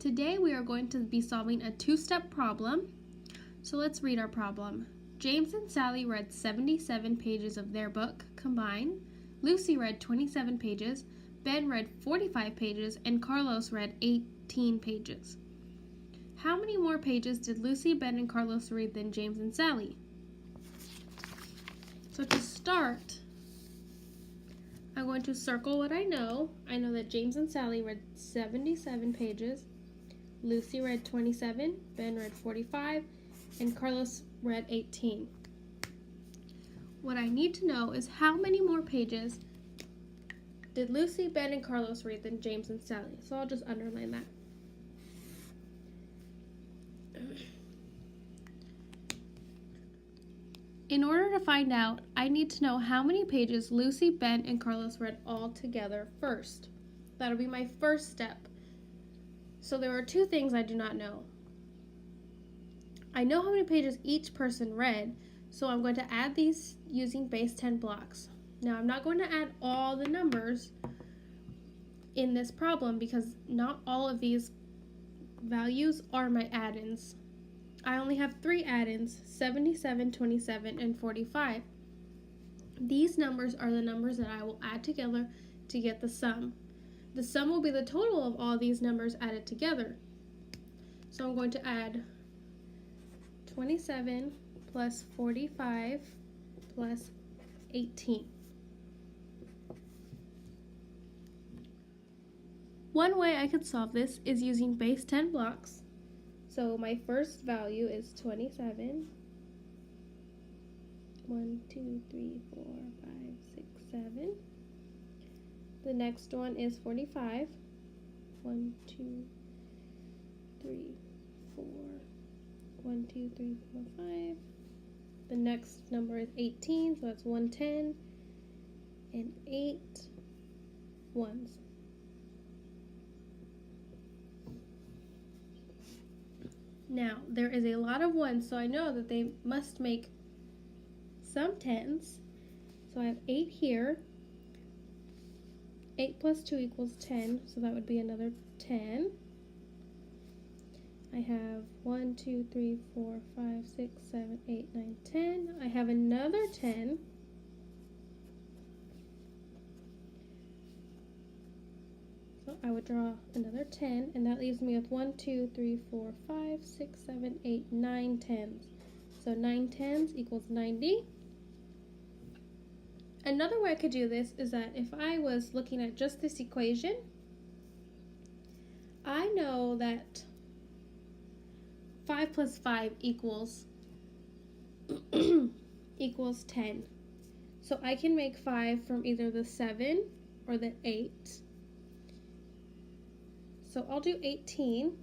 Today we are going to be solving a two-step problem. So let's read our problem. James and Sally read 77 pages of their book combined. Lucy read 27 pages. Ben read 45 pages, and Carlos read 18 pages. How many more pages did Lucy, Ben, and Carlos read than James and Sally? So to start, I'm going to circle what I know. I know that James and Sally read 77 pages. Lucy read 27, Ben read 45, and Carlos read 18. What I need to know is how many more pages did Lucy, Ben, and Carlos read than James and Sally? So I'll just underline that. In order to find out, I need to know how many pages Lucy, Ben, and Carlos read all together first. That'll be my first step. So there are two things I do not know. I know how many pages each person read, so I'm going to add these using base 10 blocks. Now I'm not going to add all the numbers in this problem because not all of these values are my add-ins. I only have 3 add-ins, 77, 27, and 45. These numbers are the numbers that I will add together to get the sum. The sum will be the total of all these numbers added together. So I'm going to add 27 plus 45 plus 18. One way I could solve this is using base 10 blocks. So my first value is 27. 1, 2, 3, 4, 5, 6, 7. The next one is 45. 1, 2, 3, 4. 1, 2, 3, 4, 5. The next number is 18, so that's 110 and 8 ones. Now, there is a lot of ones, so I know that they must make some tens. So I have 8 here. 8 plus 2 equals 10, so that would be another 10. I have 1, 2, 3, 4, 5, 6, 7, 8, 9, 10. I have another 10. So I would draw another 10, and that leaves me with 1, 2, 3, 4, 5, 6, 7, 8, 9 tens. So 9 tens equals 90. Another way I could do this is that if I was looking at just this equation, I know that 5 plus 5 equals equals 10. So I can make 5 from either the 7 or the 8. So I'll do 18.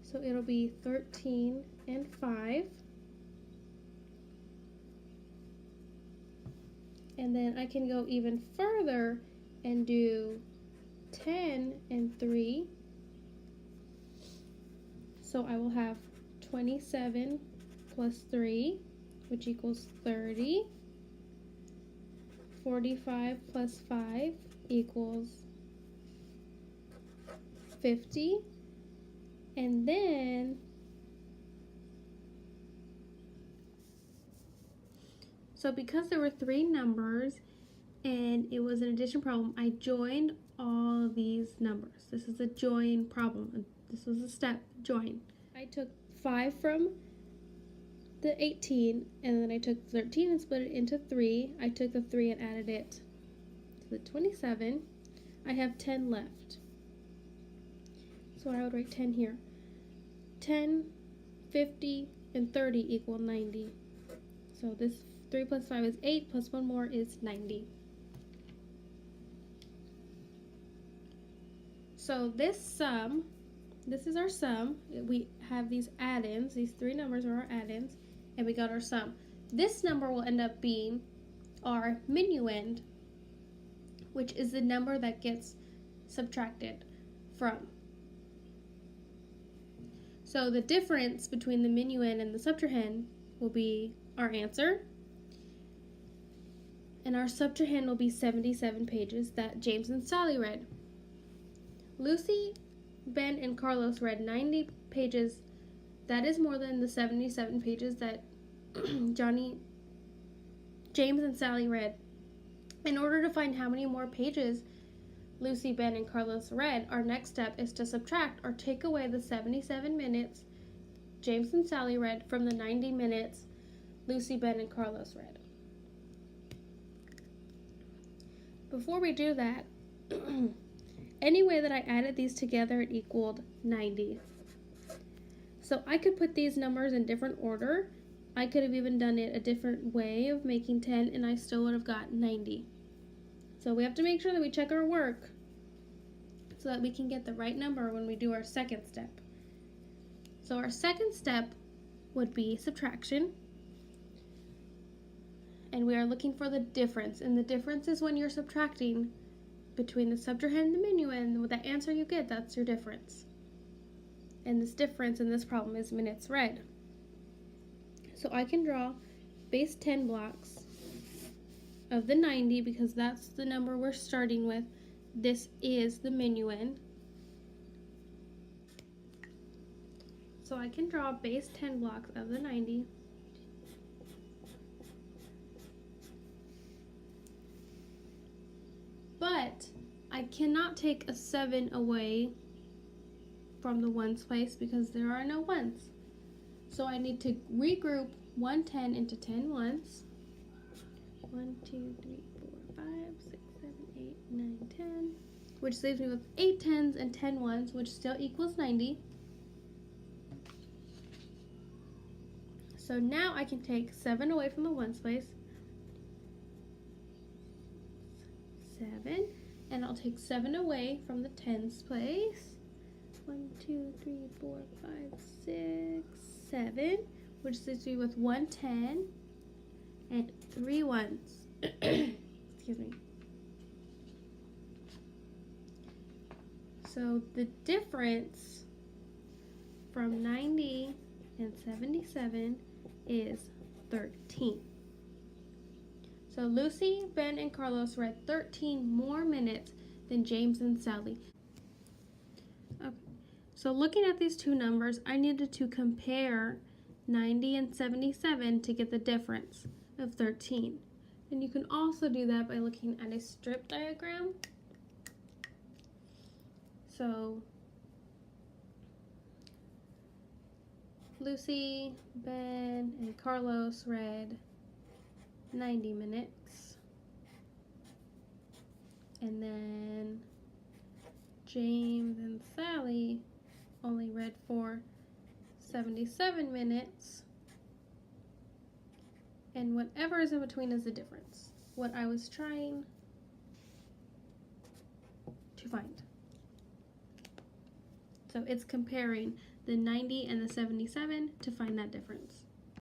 So it'll be 13 and 5. And then I can go even further and do 10 and 3. So I will have 27 plus 3, which equals 30. 45 plus 5 equals 50. And then so because there were 3 numbers and it was an addition problem, I joined all these numbers. This is a join problem. This was a step, join. I took 5 from the 18, and then I took 13 and split it into 3. I took the 3 and added it to the 27. I have 10 left. So I would write 10 here. 10, 50, and 30 equal 90. So this 3 plus 5 is 8, plus 1 more is 90. So this sum, this is our sum. We have these add-ins. These 3 numbers are our add-ins, and we got our sum. This number will end up being our minuend, which is the number that gets subtracted from. So the difference between the minuend and the subtrahend will be our answer. And our subtrahend will be 77 pages that James and Sally read. Lucy, Ben, and Carlos read 90 pages. That is more than the 77 pages that James, and Sally read. In order to find how many more pages Lucy, Ben, and Carlos read, our next step is to subtract or take away the 77 minutes James and Sally read from the 90 minutes Lucy, Ben, and Carlos read. Before we do that, any way that I added these together, it equaled 90. So I could put these numbers in different order. I could have even done it a different way of making 10, and I still would have got 90. So we have to make sure that we check our work so that we can get the right number when we do our second step. So our second step would be subtraction. And we are looking for the difference. And the difference is when you're subtracting between the subtrahend and the minuend, with that answer you get, that's your difference. And this difference in this problem is minutes read. So I can draw base 10 blocks of the 90 because that's the number we're starting with. This is the minuend. So I can draw base 10 blocks of the 90. But I cannot take a 7 away from the ones place because there are no ones. So I need to regroup 110 into 10 ones. 1, 2, 3, 4, 5, 6, 7, 8, 9, 10. Which leaves me with 8 tens and 10 ones, which still equals 90. So now I can take 7 away from the ones place. 7. And I'll take 7 away from the tens place. 1, 2, 3, 4, 5, 6, 7. Which leaves me with 110 and 3 ones. Excuse me. So the difference from 90 and 77 is 13. So Lucy, Ben, and Carlos read 13 more minutes than James and Sally. Okay. So looking at these two numbers, I needed to compare 90 and 77 to get the difference of 13. And you can also do that by looking at a strip diagram. So Lucy, Ben, and Carlos read 90 minutes. And then James and Sally only read for 77 minutes. And whatever is in between is the difference. What I was trying to find. So it's comparing the 90 and the 77 to find that difference.